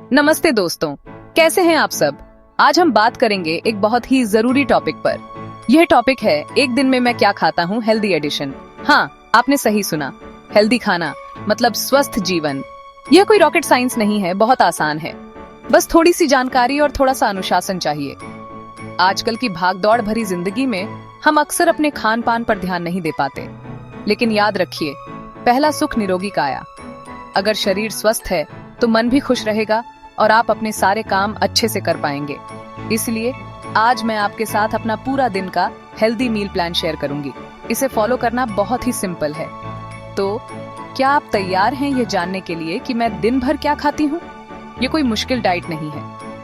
नमस्ते दोस्तों, कैसे हैं आप सब। आज हम बात करेंगे एक बहुत ही जरूरी टॉपिक पर। यह टॉपिक है एक दिन में मैं क्या खाता हूँ, हेल्दी एडिशन। हाँ, आपने सही सुना, हेल्दी खाना मतलब स्वस्थ जीवन। यह कोई रॉकेट साइंस नहीं है, बहुत आसान है। बस थोड़ी सी जानकारी और थोड़ा सा अनुशासन चाहिए। आजकल की भागदौड़ भरी जिंदगी में हम अक्सर अपने खान पान पर ध्यान नहीं दे पाते, लेकिन याद रखिए, पहला सुख निरोगी काया। अगर शरीर स्वस्थ है तो मन भी खुश रहेगा और आप अपने सारे काम अच्छे से कर पाएंगे। इसलिए आज मैं आपके साथ अपना पूरा दिन का हेल्दी मील प्लान शेयर करूंगी। इसे फॉलो करना बहुत ही सिंपल है। तो क्या आप तैयार हैं ये जानने के लिए कि मैं दिन भर क्या खाती हूँ? ये कोई मुश्किल डाइट नहीं है,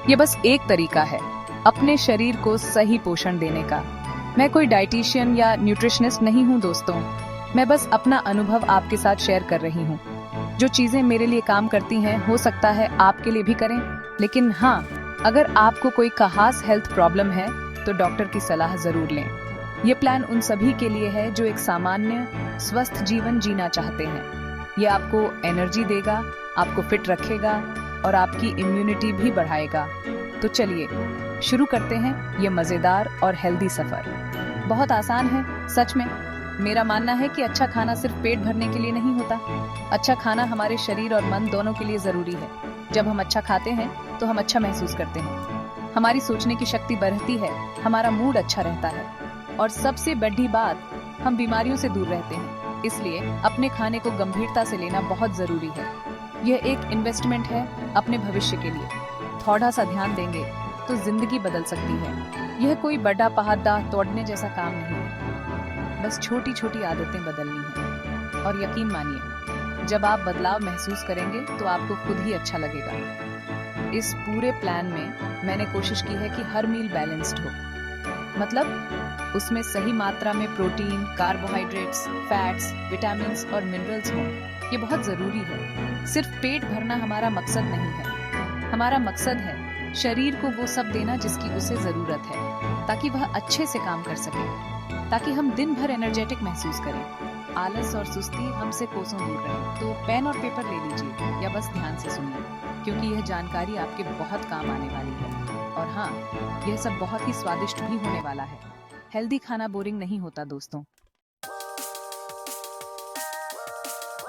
ये बस एक तरीका है अपने शरीर को सही पोषण देने का। मैं कोई डाइटिशियन या न्यूट्रिशनिस्ट नहीं हूँ दोस्तों, मैं बस अपना अनुभव आपके साथ शेयर कर रही हूँ। जो चीजें मेरे लिए काम करती हैं, हो सकता है आपके लिए भी करें। लेकिन हाँ, अगर आपको कोई खास हेल्थ प्रॉब्लम है तो डॉक्टर की सलाह जरूर लें। ये प्लान उन सभी के लिए है जो एक सामान्य स्वस्थ जीवन जीना चाहते हैं। ये आपको एनर्जी देगा, आपको फिट रखेगा और आपकी इम्यूनिटी भी बढ़ाएगा। तो चलिए शुरू करते हैं ये मजेदार और हेल्दी सफर। बहुत आसान है सच में। मेरा मानना है कि अच्छा खाना सिर्फ पेट भरने के लिए नहीं होता। अच्छा खाना हमारे शरीर और मन दोनों के लिए जरूरी है। जब हम अच्छा खाते हैं तो हम अच्छा महसूस करते हैं, हमारी सोचने की शक्ति बढ़ती है, हमारा मूड अच्छा रहता है और सबसे बड़ी बात, हम बीमारियों से दूर रहते हैं। इसलिए अपने खाने को गंभीरता से लेना बहुत जरूरी है। यह एक इन्वेस्टमेंट है अपने भविष्य के लिए। थोड़ा सा ध्यान देंगे तो जिंदगी बदल सकती है। यह कोई बड़ा पहाड़ तोड़ने जैसा काम नहीं है, बस छोटी छोटी आदतें बदलनी है। और यकीन मानिए, जब आप बदलाव महसूस करेंगे तो आपको खुद ही अच्छा लगेगा। इस पूरे प्लान में मैंने कोशिश की है कि हर मील बैलेंस्ड हो, मतलब उसमें सही मात्रा में प्रोटीन, कार्बोहाइड्रेट्स, फैट्स, विटामिन्स और मिनरल्स हों। ये बहुत जरूरी है। सिर्फ पेट भरना हमारा मकसद नहीं है। हमारा मकसद है शरीर को वो सब देना जिसकी उसे जरूरत है, ताकि वह अच्छे से काम कर सके, ताकि हम दिन भर एनर्जेटिक महसूस करें। आलस और सुस्ती हमसे कोसों दूर रहे। तो पेन और पेपर ले लीजिए या बस ध्यान से सुनिए, क्योंकि यह जानकारी आपके बहुत काम आने वाली है। और हाँ, यह सब बहुत ही स्वादिष्ट भी होने वाला है। हेल्दी खाना बोरिंग नहीं होता दोस्तों।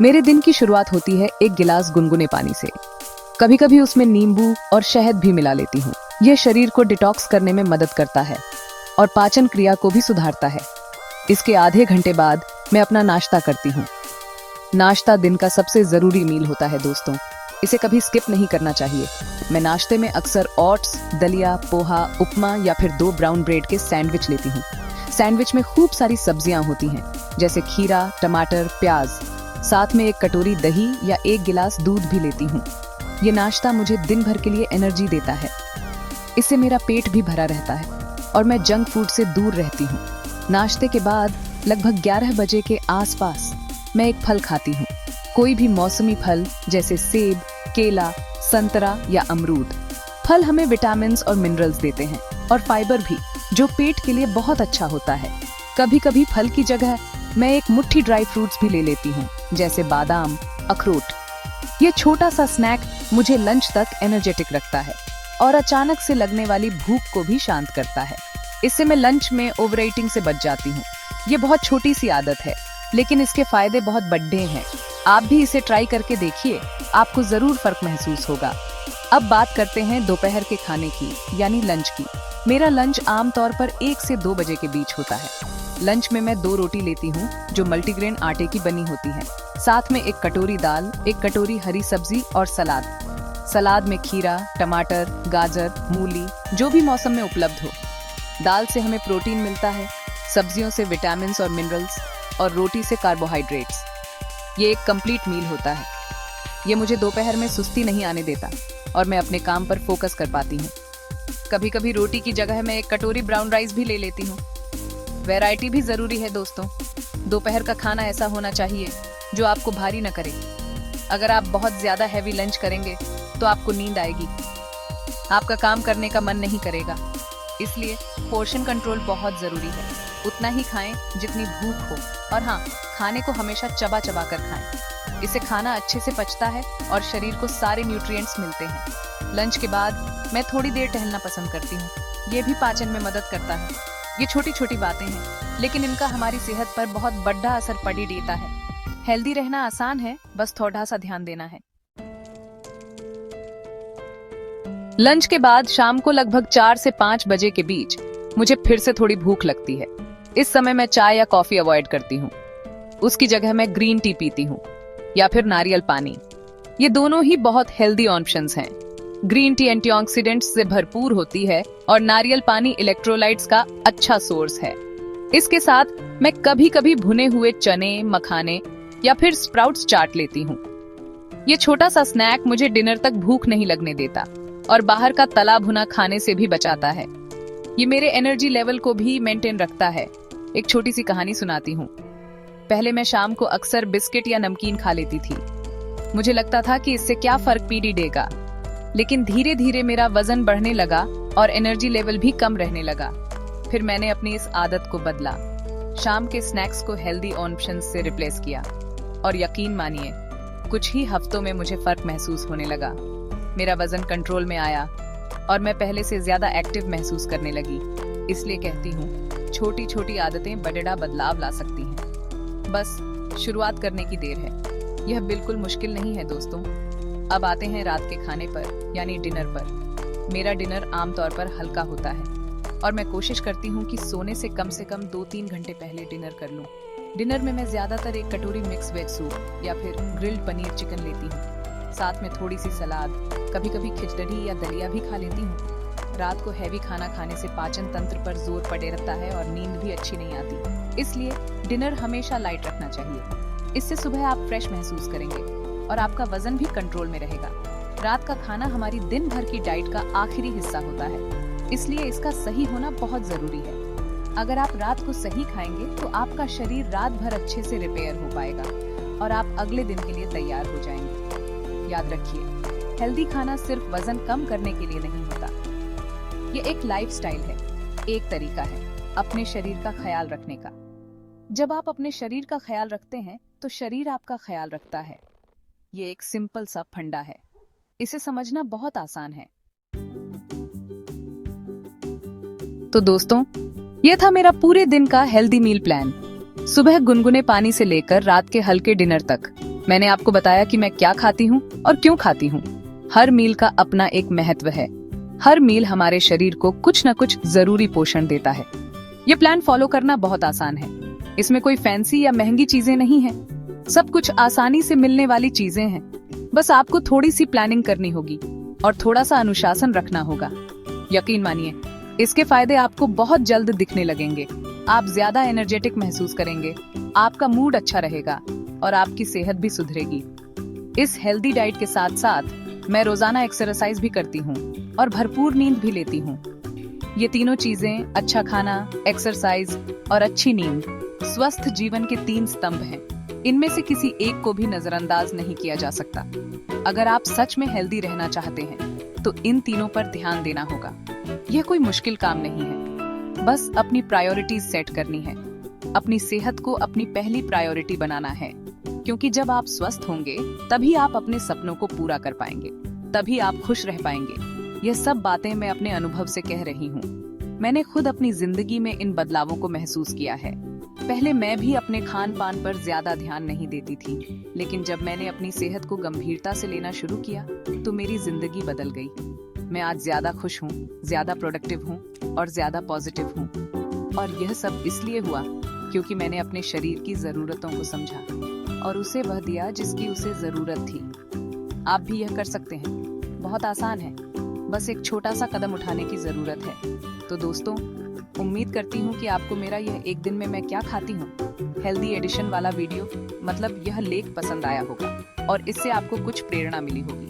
मेरे दिन की शुरुआत होती है एक गिलास गुनगुने पानी से। कभी कभी उसमें नींबू और शहद भी मिला लेती हूँ। यह शरीर को डिटॉक्स करने में मदद करता है और पाचन क्रिया को भी सुधारता है। इसके आधे घंटे बाद मैं अपना नाश्ता करती हूँ। नाश्ता दिन का सबसे जरूरी मील होता है दोस्तों, इसे कभी स्किप नहीं करना चाहिए। मैं नाश्ते में अक्सर ओट्स, दलिया, पोहा, उपमा या फिर 2 ब्राउन ब्रेड के सैंडविच लेती हूँ। सैंडविच में खूब सारी सब्जियां होती हैं, जैसे खीरा, टमाटर, प्याज। साथ में 1 कटोरी दही या 1 गिलास दूध भी लेती हूँ। ये नाश्ता मुझे दिन भर के लिए एनर्जी देता है। इससे मेरा पेट भी भरा रहता है और मैं जंक फूड से दूर रहती हूँ। नाश्ते के बाद लगभग 11 बजे के आसपास मैं एक फल खाती हूँ। कोई भी मौसमी फल जैसे सेब, केला, संतरा या अमरूद। फल हमें विटामिन्स और मिनरल्स देते हैं और फाइबर भी, जो पेट के लिए बहुत अच्छा होता है। कभी कभी फल की जगह मैं 1 मुट्ठी ड्राई फ्रूट्स भी ले लेती हूँ, जैसे बादाम, अखरोट। ये छोटा सा स्नैक मुझे लंच तक एनर्जेटिक रखता है और अचानक से लगने वाली भूख को भी शांत करता है। इससे मैं लंच में ओवर ईटिंग से बच जाती हूँ। ये बहुत छोटी सी आदत है, लेकिन इसके फायदे बहुत बड़े हैं। आप भी इसे ट्राई करके देखिए, आपको जरूर फर्क महसूस होगा। अब बात करते हैं दोपहर के खाने की, यानी लंच की। मेरा लंच आमतौर पर 1 से 2 बजे के बीच होता है। लंच में मैं 2 रोटी लेती हूँ, जो मल्टीग्रेन आटे की बनी होती है। साथ में 1 कटोरी दाल, 1 कटोरी हरी सब्जी और सलाद। सलाद में खीरा, टमाटर, गाजर, मूली, जो भी मौसम में उपलब्ध हो। दाल से हमें प्रोटीन मिलता है, सब्जियों से विटामिन्स और मिनरल्स और रोटी से कार्बोहाइड्रेट्स। ये एक कंप्लीट मील होता है। ये मुझे दोपहर में सुस्ती नहीं आने देता और मैं अपने काम पर फोकस कर पाती हूँ। कभी कभी रोटी की जगह मैं 1 कटोरी ब्राउन राइस भी ले लेती हूँ। वैरायटी भी जरूरी है दोस्तों। दोपहर का खाना ऐसा होना चाहिए जो आपको भारी न करे। अगर आप बहुत ज्यादा हैवी लंच करेंगे तो आपको नींद आएगी, आपका काम करने का मन नहीं करेगा। इसलिए पोर्शन कंट्रोल बहुत जरूरी है। उतना ही खाएं जितनी भूख हो, और हाँ, खाने को हमेशा चबा चबा कर खाएं। इससे खाना अच्छे से पचता है और शरीर को सारे न्यूट्रिएंट्स मिलते हैं। लंच के बाद मैं थोड़ी देर टहलना पसंद करती हूँ। ये भी पाचन में मदद करता है। ये छोटी छोटी बातें हैं, लेकिन इनका हमारी सेहत पर बहुत बड़ा असर पड़ी देता है। हेल्दी रहना आसान है, बस थोड़ा सा ध्यान देना है। लंच के बाद शाम को लगभग 4 से 5 बजे के बीच मुझे फिर से थोड़ी भूख लगती है। इस समय मैं चाय या कॉफी अवॉइड करती हूँ। उसकी जगह मैं ग्रीन टी पीती हूँ या फिर नारियल पानी। ये दोनों ही बहुत हेल्दी ऑप्शंस हैं। ग्रीन टी एंटीऑक्सीडेंट्स से भरपूर होती है और नारियल पानी इलेक्ट्रोलाइट्स का अच्छा सोर्स है। इसके साथ मैं कभी कभी भुने हुए चने, मखाने या फिर स्प्राउट्स चाट लेती हूँ। ये छोटा सा स्नैक मुझे डिनर तक भूख नहीं लगने देता और बाहर का तला भुना खाने से भी बचाता है। ये मेरे एनर्जी लेवल को भी मेंटेन रखता है। एक छोटी सी कहानी सुनाती हूँ। पहले मैं शाम को अक्सर बिस्किट या नमकीन खा लेती थी। मुझे लगता था कि इससे क्या फर्क पीड़ी देगा, लेकिन धीरे धीरे मेरा वजन बढ़ने लगा और एनर्जी लेवल भी कम रहने लगा। फिर मैंने अपनी इस आदत को बदला, शाम के स्नैक्स को हेल्दी ऑप्शंस से रिप्लेस किया और यकीन मानिए कुछ ही हफ्तों में मुझे फर्क महसूस होने लगा। मेरा वजन कंट्रोल में आया और मैं पहले से ज्यादा एक्टिव महसूस करने लगी। इसलिए कहती हूँ, छोटी छोटी आदतें बड़ा बदलाव ला सकती हैं। बस शुरुआत करने की देर है। यह बिल्कुल मुश्किल नहीं है दोस्तों। अब आते हैं रात के खाने पर, यानी डिनर पर। मेरा डिनर आमतौर पर हल्का होता है और मैं कोशिश करती हूँ कि सोने से कम 2-3 घंटे पहले डिनर कर लूँ। डिनर में मैं ज्यादातर एक कटोरी मिक्स वेज सूप या फिर ग्रिल्ड पनीर चिकन लेती हूँ। साथ में थोड़ी सी सलाद, कभी कभी खिचड़ी या दलिया भी खा लेती हूँ। रात को हैवी खाना खाने से पाचन तंत्र पर जोर पड़े रहता है और नींद भी अच्छी नहीं आती। इसलिए डिनर हमेशा लाइट रखना चाहिए। इससे सुबह आप फ्रेश महसूस करेंगे और आपका वजन भी कंट्रोल में रहेगा। रात का खाना हमारी दिन भर की डाइट का आखिरी हिस्सा होता है, इसलिए इसका सही होना बहुत जरूरी है। अगर आप रात को सही खाएंगे तो आपका शरीर रात भर अच्छे से रिपेयर हो पाएगा और आप अगले दिन के लिए तैयार हो जाएंगे। याद रखिए, हेल्दी खाना सिर्फ वजन कम करने के लिए नहीं होता। ये एक लाइफस्टाइल है, एक तरीका है अपने शरीर का ख्याल रखने का। जब आप अपने शरीर का ख्याल रखते हैं तो शरीर आपका ख्याल रखता है। ये एक सिंपल सा फंडा है। इसे समझना बहुत आसान है। तो दोस्तों, यह था मेरा पूरे दिन का हेल्दी मील प्लान। सुबह गुनगुने पानी से लेकर रात के हल्के डिनर तक मैंने आपको बताया कि मैं क्या खाती हूँ और क्यों खाती हूँ। हर मील का अपना एक महत्व है। हर मील हमारे शरीर को कुछ न कुछ जरूरी पोषण देता है। ये प्लान फॉलो करना बहुत आसान है। इसमें कोई फैंसी या महंगी चीजें नहीं है। सब कुछ आसानी से मिलने वाली चीजें हैं। बस आपको थोड़ी सी प्लानिंग करनी होगी और थोड़ा सा अनुशासन रखना होगा। यकीन मानिए, इसके फायदे आपको बहुत जल्द दिखने लगेंगे। आप ज्यादा एनर्जेटिक महसूस करेंगे, आपका मूड अच्छा रहेगा और आपकी सेहत भी सुधरेगी। इस हेल्दी डाइट के साथ साथ मैं रोजाना एक्सरसाइज भी करती हूँ और भरपूर नींद भी लेती हूँ। ये तीनों चीजें, अच्छा खाना, एक्सरसाइज और अच्छी नींद, स्वस्थ जीवन के 3 स्तंभ हैं। इनमें से किसी एक को भी नजरअंदाज नहीं किया जा सकता। अगर आप सच में हेल्दी रहना चाहते हैं तो इन तीनों पर ध्यान देना होगा। यह कोई मुश्किल काम नहीं है। बस अपनी प्रायोरिटीज सेट करनी है। अपनी सेहत को अपनी पहली प्रायोरिटी बनाना है, क्योंकि जब आप स्वस्थ होंगे तभी आप अपने सपनों को पूरा कर पाएंगे, तभी आप खुश रह पाएंगे। यह सब बातें मैं अपने अनुभव से कह रही हूँ। मैंने खुद अपनी जिंदगी में इन बदलावों को महसूस किया है। पहले मैं भी अपने खान पान पर ज्यादा ध्यान नहीं देती थी, लेकिन जब मैंने अपनी सेहत को गंभीरता से लेना शुरू किया तो मेरी जिंदगी बदल गई। मैं आज ज्यादा खुश हूँ, ज्यादा प्रोडक्टिव हूँ और ज्यादा पॉजिटिव हूँ। और यह सब इसलिए हुआ क्योंकि मैंने अपने शरीर की जरूरतों को समझा और उसे वह दिया जिसकी उसे जरूरत थी। आप भी यह कर सकते हैं। बहुत आसान है, बस एक छोटा सा कदम उठाने की जरूरत है। तो दोस्तों, उम्मीद करती हूँ कि आपको मेरा यह एक दिन में मैं क्या खाती हूँ हेल्दी एडिशन वाला वीडियो, मतलब यह लेख पसंद आया होगा और इससे आपको कुछ प्रेरणा मिली होगी।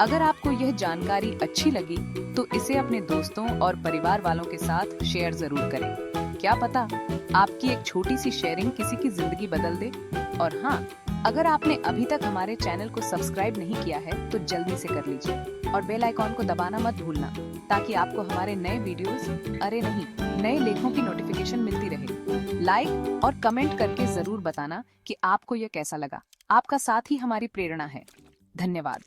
अगर आपको यह जानकारी अच्छी लगी तो इसे अपने दोस्तों और परिवार वालों के साथ शेयर जरूर करें। क्या पता आपकी एक छोटी सी शेयरिंग किसी की जिंदगी बदल दे। और हाँ, अगर आपने अभी तक हमारे चैनल को सब्सक्राइब नहीं किया है तो जल्दी से कर लीजिए और बेल आइकॉन को दबाना मत भूलना, ताकि आपको हमारे नए वीडियोस, नए लेखों की नोटिफिकेशन मिलती रहे। लाइक और कमेंट करके जरूर बताना कि आपको यह कैसा लगा। आपका साथ ही हमारी प्रेरणा है। धन्यवाद।